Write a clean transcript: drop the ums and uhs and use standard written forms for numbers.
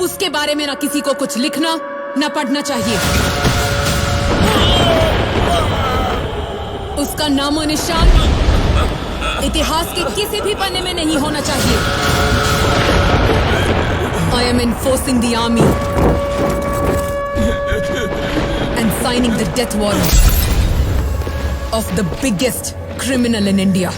उसके बारे में ना किसी को कुछ लिखना ना पढ़ना चाहिए। उसका नामो निशान इतिहास के किसी भी पन्ने में नहीं होना चाहिए। I am enforcing the army and signing the death warrant of the biggest criminal in India.